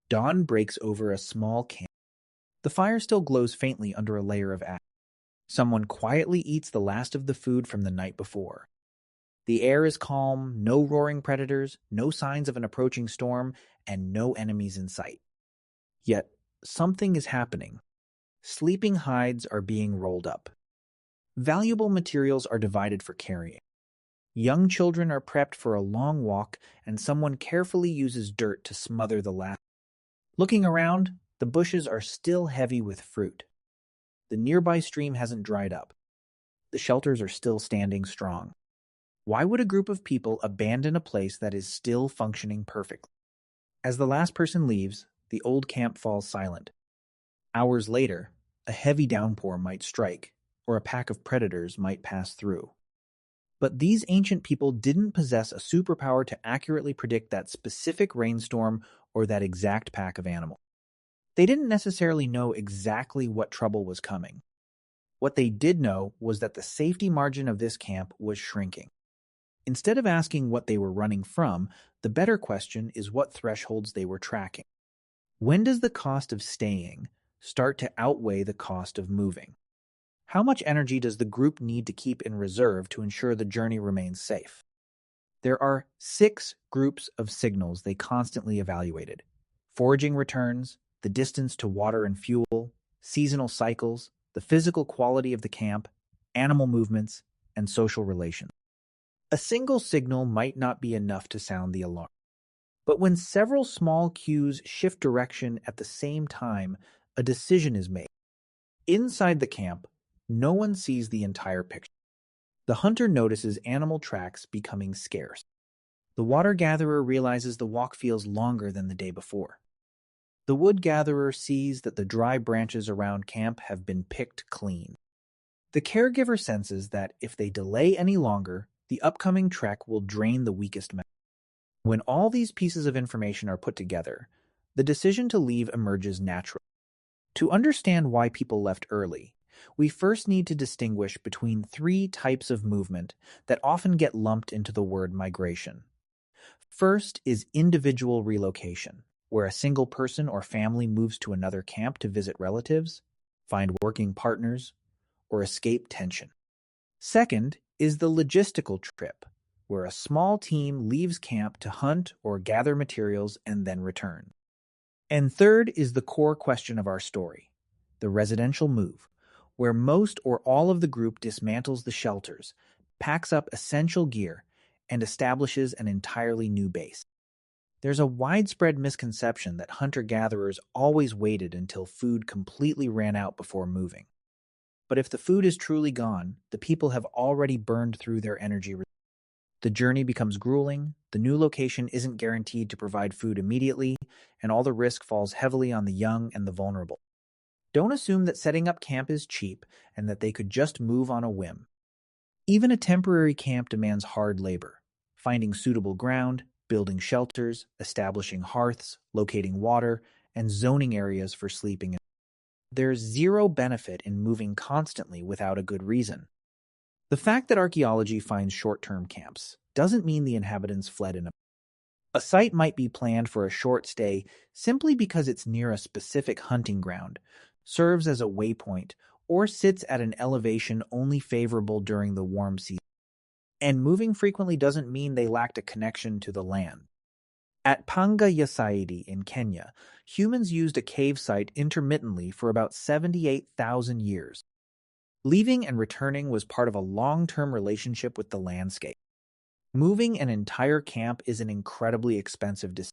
Dawn breaks over a small camp. The fire still glows faintly under a layer of ash. Someone quietly eats the last of the food from the night before. The air is calm, no roaring predators, no signs of an approaching storm, and no enemies in sight. Yet, something is happening. Sleeping hides are being rolled up. Valuable materials are divided for carrying. Young children are prepped for a long walk, and someone carefully uses dirt to smother the last. Looking around, the bushes are still heavy with fruit. The nearby stream hasn't dried up. The shelters are still standing strong. Why would a group of people abandon a place that is still functioning perfectly? As the last person leaves, the old camp falls silent. Hours later, a heavy downpour might strike, or a pack of predators might pass through. But these ancient people didn't possess a superpower to accurately predict that specific rainstorm or that exact pack of animals. They didn't necessarily know exactly what trouble was coming. What they did know was that the safety margin of this camp was shrinking. Instead of asking what they were running from, the better question is what thresholds they were tracking. When does the cost of staying start to outweigh the cost of moving? How much energy does the group need to keep in reserve to ensure the journey remains safe? There are 6 groups of signals they constantly evaluated: foraging returns, the distance to water and fuel, seasonal cycles, the physical quality of the camp, animal movements, and social relations. A single signal might not be enough to sound the alarm. But when several small cues shift direction at the same time, a decision is made. Inside the camp, no one sees the entire picture. The hunter notices animal tracks becoming scarce. The water gatherer realizes the walk feels longer than the day before. The wood gatherer sees that the dry branches around camp have been picked clean. The caregiver senses that if they delay any longer, the upcoming trek will drain the weakest member. When all these pieces of information are put together, the decision to leave emerges naturally. To understand why people left early, we first need to distinguish between 3 types of movement that often get lumped into the word migration. First is individual relocation, where a single person or family moves to another camp to visit relatives, find working partners, or escape tension. Second is the logistical trip, where a small team leaves camp to hunt or gather materials and then return. And third is the core question of our story, the residential move, where most or all of the group dismantles the shelters, packs up essential gear, and establishes an entirely new base. There's a widespread misconception that hunter-gatherers always waited until food completely ran out before moving. But if the food is truly gone, the people have already burned through their energy. The journey becomes grueling, the new location isn't guaranteed to provide food immediately, and all the risk falls heavily on the young and the vulnerable. Don't assume that setting up camp is cheap and that they could just move on a whim. Even a temporary camp demands hard labor, finding suitable ground, building shelters, establishing hearths, locating water, and zoning areas for sleeping. There's zero benefit in moving constantly without a good reason. The fact that archaeology finds short-term camps doesn't mean the inhabitants fled in a site might be planned for a short stay simply because it's near a specific hunting ground, serves as a waypoint, or sits at an elevation only favorable during the warm season. And moving frequently doesn't mean they lacked a connection to the land. At Panga Saidi in Kenya, humans used a cave site intermittently for about 78,000 years. Leaving and returning was part of a long-term relationship with the landscape. Moving an entire camp is an incredibly expensive decision.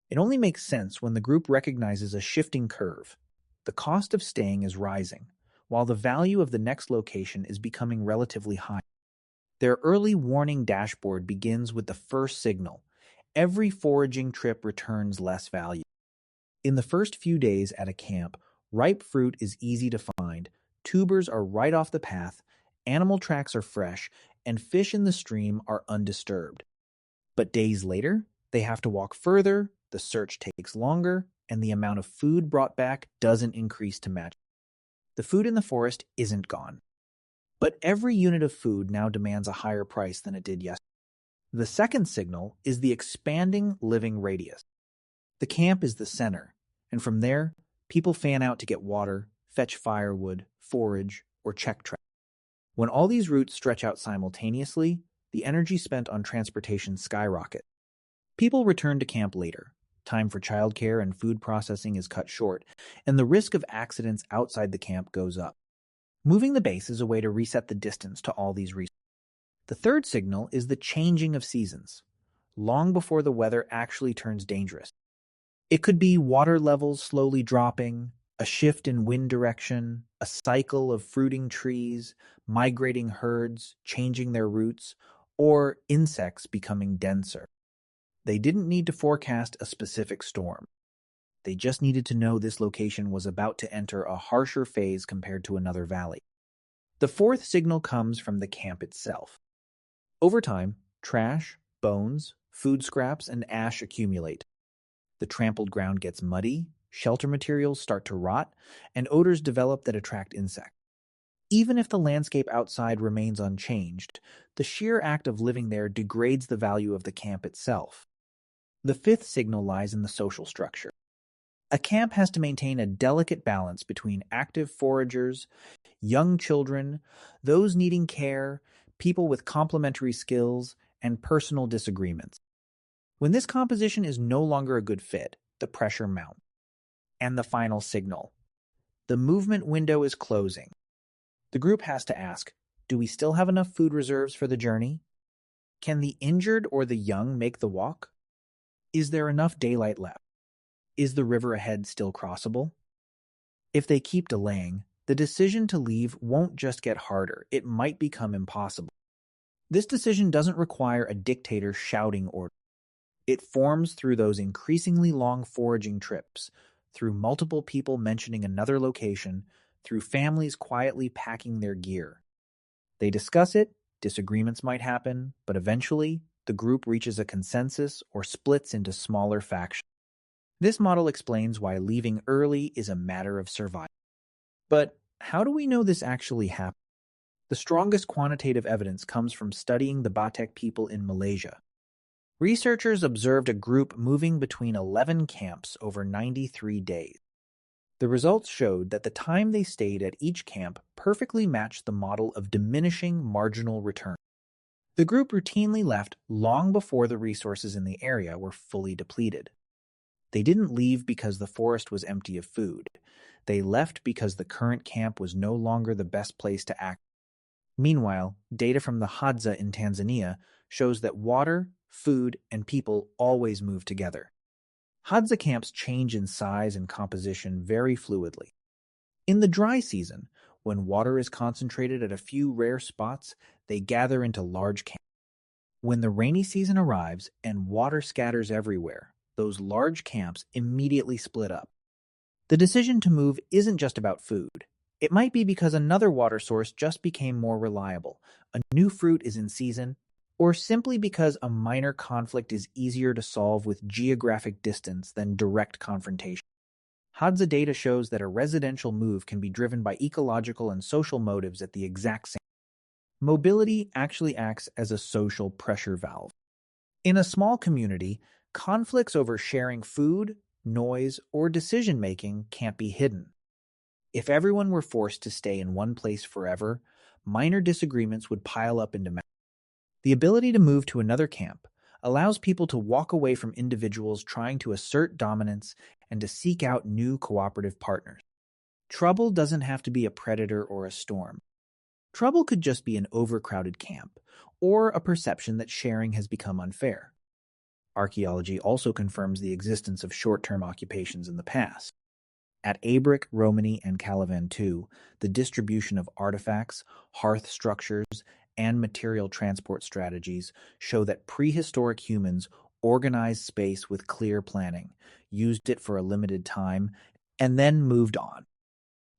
It only makes sense when the group recognizes a shifting curve. The cost of staying is rising, while the value of the next location is becoming relatively high. Their early warning dashboard begins with the first signal. Every foraging trip returns less value. In the first few days at a camp, ripe fruit is easy to find, tubers are right off the path, animal tracks are fresh, and fish in the stream are undisturbed. But days later, they have to walk further, the search takes longer, and the amount of food brought back doesn't increase to match. The food in the forest isn't gone. But every unit of food now demands a higher price than it did yesterday. The second signal is the expanding living radius. The camp is the center, and from there, people fan out to get water, fetch firewood, forage, or check track. When all these routes stretch out simultaneously, the energy spent on transportation skyrockets. People return to camp later. Time for childcare and food processing is cut short, and the risk of accidents outside the camp goes up. Moving the base is a way to reset the distance to all these resources. The third signal is the changing of seasons, long before the weather actually turns dangerous. It could be water levels slowly dropping, a shift in wind direction, a cycle of fruiting trees, migrating herds, changing their routes, or insects becoming denser. They didn't need to forecast a specific storm. They just needed to know this location was about to enter a harsher phase compared to another valley. The fourth signal comes from the camp itself. Over time, trash, bones, food scraps, and ash accumulate. The trampled ground gets muddy, shelter materials start to rot, and odors develop that attract insects. Even if the landscape outside remains unchanged, the sheer act of living there degrades the value of the camp itself. The fifth signal lies in the social structure. A camp has to maintain a delicate balance between active foragers, young children, those needing care, people with complementary skills, and personal disagreements. When this composition is no longer a good fit, the pressure mounts. And the final signal. The movement window is closing. The group has to ask, do we still have enough food reserves for the journey? Can the injured or the young make the walk? Is there enough daylight left? Is the river ahead still crossable? If they keep delaying, the decision to leave won't just get harder, it might become impossible. This decision doesn't require a dictator shouting orders. It forms through those increasingly long foraging trips, through multiple people mentioning another location, through families quietly packing their gear. They discuss it, disagreements might happen, but eventually, the group reaches a consensus or splits into smaller factions. This model explains why leaving early is a matter of survival. But how do we know this actually happened? The strongest quantitative evidence comes from studying the Batek people in Malaysia. Researchers observed a group moving between 11 camps over 93 days. The results showed that the time they stayed at each camp perfectly matched the model of diminishing marginal return. The group routinely left long before the resources in the area were fully depleted. They didn't leave because the forest was empty of food. They left because the current camp was no longer the best place to act. Meanwhile, data from the Hadza in Tanzania shows that water, food, and people always move together. Hadza camps change in size and composition very fluidly. In the dry season, when water is concentrated at a few rare spots, they gather into large camps. When the rainy season arrives and water scatters everywhere, those large camps immediately split up. The decision to move isn't just about food. It might be because another water source just became more reliable, a new fruit is in season, or simply because a minor conflict is easier to solve with geographic distance than direct confrontation. Hadza data shows that a residential move can be driven by ecological and social motives at the exact same time. Mobility actually acts as a social pressure valve. In a small community, conflicts over sharing food, noise, or decision-making can't be hidden. If everyone were forced to stay in one place forever, minor disagreements would pile up into mass. The ability to move to another camp allows people to walk away from individuals trying to assert dominance and to seek out new cooperative partners. Trouble doesn't have to be a predator or a storm. Trouble could just be an overcrowded camp, or a perception that sharing has become unfair. Archaeology also confirms the existence of short-term occupations in the past. At Abric, Romani, and Calavan II, the distribution of artifacts, hearth structures, and material transport strategies show that prehistoric humans organized space with clear planning, used it for a limited time, and then moved on.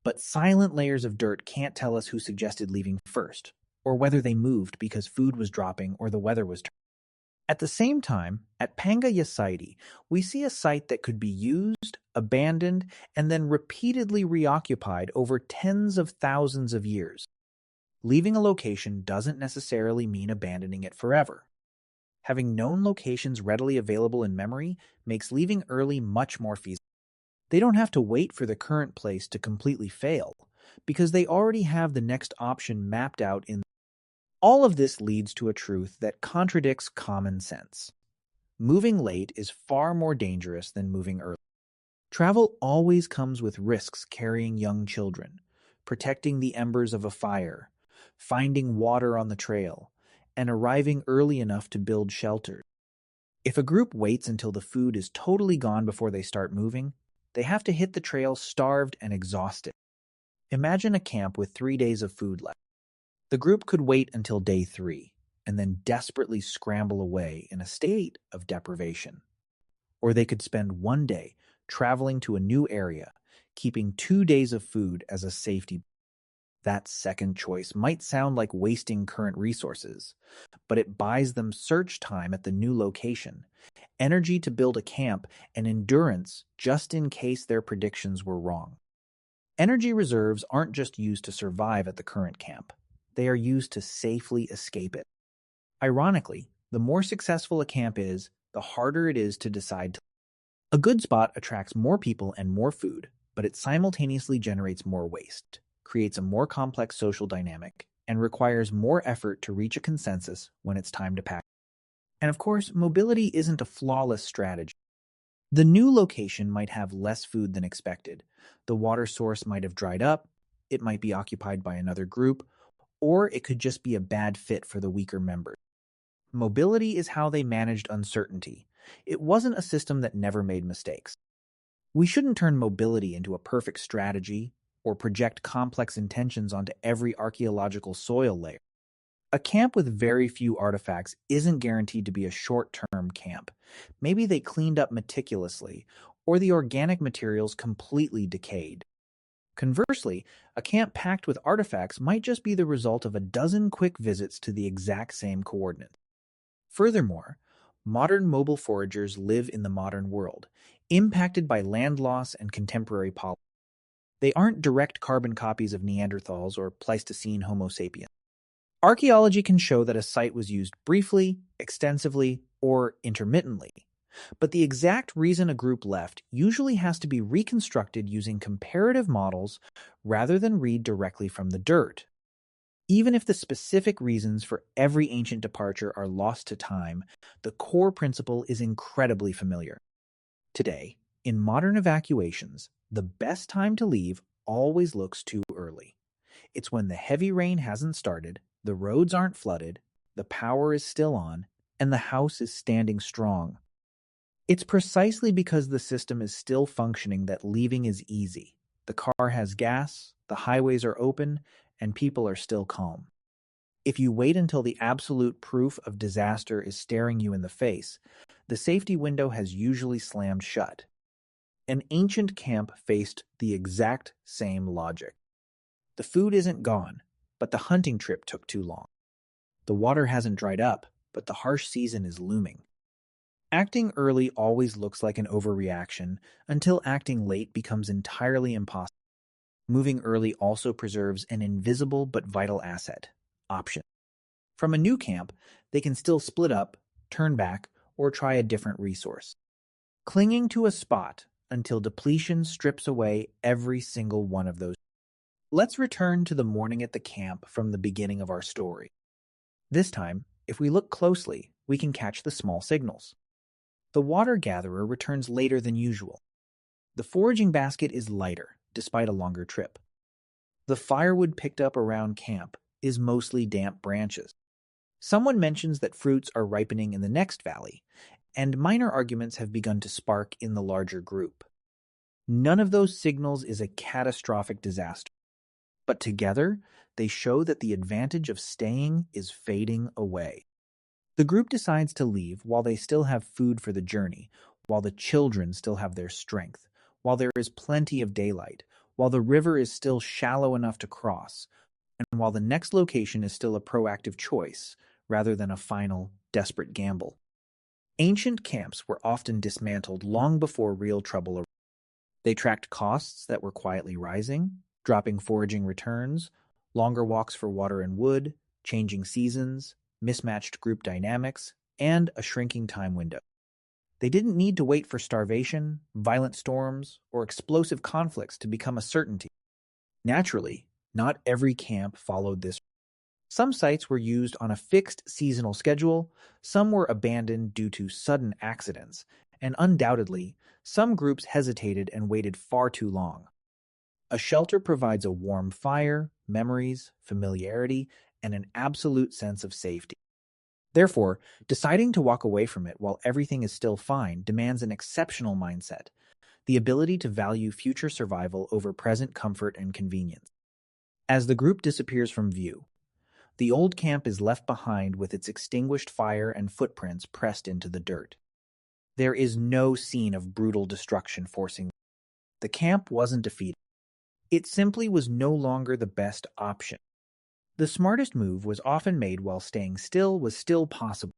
But silent layers of dirt can't tell us who suggested leaving first, or whether they moved because food was dropping or the weather was turning. At the same time, at Panga, Saidi, we see a site that could be used, abandoned, and then repeatedly reoccupied over tens of thousands of years. Leaving a location doesn't necessarily mean abandoning it forever. Having known locations readily available in memory makes leaving early much more feasible. They don't have to wait for the current place to completely fail, because they already have the next option mapped out in. All of this leads to a truth that contradicts common sense. Moving late is far more dangerous than moving early. Travel always comes with risks carrying young children, protecting the embers of a fire, finding water on the trail, and arriving early enough to build shelters. If a group waits until the food is totally gone before they start moving, they have to hit the trail starved and exhausted. Imagine a camp with 3 days of food left. The group could wait until day 3 and then desperately scramble away in a state of deprivation. Or they could spend one day traveling to a new area, keeping 2 days of food as a safety. That second choice might sound like wasting current resources, but it buys them search time at the new location, energy to build a camp, and endurance just in case their predictions were wrong. Energy reserves aren't just used to survive at the current camp. They are used to safely escape it. Ironically, the more successful a camp is, the harder it is to decide to. A good spot attracts more people and more food, but it simultaneously generates more waste, creates a more complex social dynamic, and requires more effort to reach a consensus when it's time to pack. And of course, mobility isn't a flawless strategy. The new location might have less food than expected. The water source might have dried up, it might be occupied by another group, or it could just be a bad fit for the weaker members. Mobility is how they managed uncertainty. It wasn't a system that never made mistakes. We shouldn't turn mobility into a perfect strategy or project complex intentions onto every archaeological soil layer. A camp with very few artifacts isn't guaranteed to be a short-term camp. Maybe they cleaned up meticulously, or the organic materials completely decayed. Conversely, a camp packed with artifacts might just be the result of a dozen quick visits to the exact same coordinates. Furthermore, modern mobile foragers live in the modern world, impacted by land loss and contemporary policy. They aren't direct carbon copies of Neanderthals or Pleistocene Homo sapiens. Archaeology can show that a site was used briefly, extensively, or intermittently, but the exact reason a group left usually has to be reconstructed using comparative models rather than read directly from the dirt. Even if the specific reasons for every ancient departure are lost to time, the core principle is incredibly familiar. Today, in modern evacuations, the best time to leave always looks too early. It's when the heavy rain hasn't started, the roads aren't flooded, the power is still on, and the house is standing strong. It's precisely because the system is still functioning that leaving is easy. The car has gas, the highways are open, and people are still calm. If you wait until the absolute proof of disaster is staring you in the face, the safety window has usually slammed shut. An ancient camp faced the exact same logic. The food isn't gone, but the hunting trip took too long. The water hasn't dried up, but the harsh season is looming. Acting early always looks like an overreaction until acting late becomes entirely impossible. Moving early also preserves an invisible but vital asset, option. From a new camp, they can still split up, turn back, or try a different resource. Clinging to a spot until depletion strips away every single one of those. Let's return to the morning at the camp from the beginning of our story. This time, if we look closely, we can catch the small signals. The water gatherer returns later than usual. The foraging basket is lighter, despite a longer trip. The firewood picked up around camp is mostly damp branches. Someone mentions that fruits are ripening in the next valley, and minor arguments have begun to spark in the larger group. None of those signals is a catastrophic disaster, but together they show that the advantage of staying is fading away. The group decides to leave while they still have food for the journey, while the children still have their strength, while there is plenty of daylight, while the river is still shallow enough to cross, and while the next location is still a proactive choice rather than a final, desperate gamble. Ancient camps were often dismantled long before real trouble arose. They tracked costs that were quietly rising, dropping foraging returns, longer walks for water and wood, changing seasons, mismatched group dynamics, and a shrinking time window. They didn't need to wait for starvation, violent storms, or explosive conflicts to become a certainty. Naturally, not every camp followed this. Some sites were used on a fixed seasonal schedule, some were abandoned due to sudden accidents, and undoubtedly, some groups hesitated and waited far too long. A shelter provides a warm fire, memories, familiarity, and an absolute sense of safety. Therefore, deciding to walk away from it while everything is still fine demands an exceptional mindset, the ability to value future survival over present comfort and convenience. As the group disappears from view, the old camp is left behind with its extinguished fire and footprints pressed into the dirt. There is no scene of brutal destruction forcing. The camp wasn't defeated. It simply was no longer the best option. The smartest move was often made while staying still was still possible.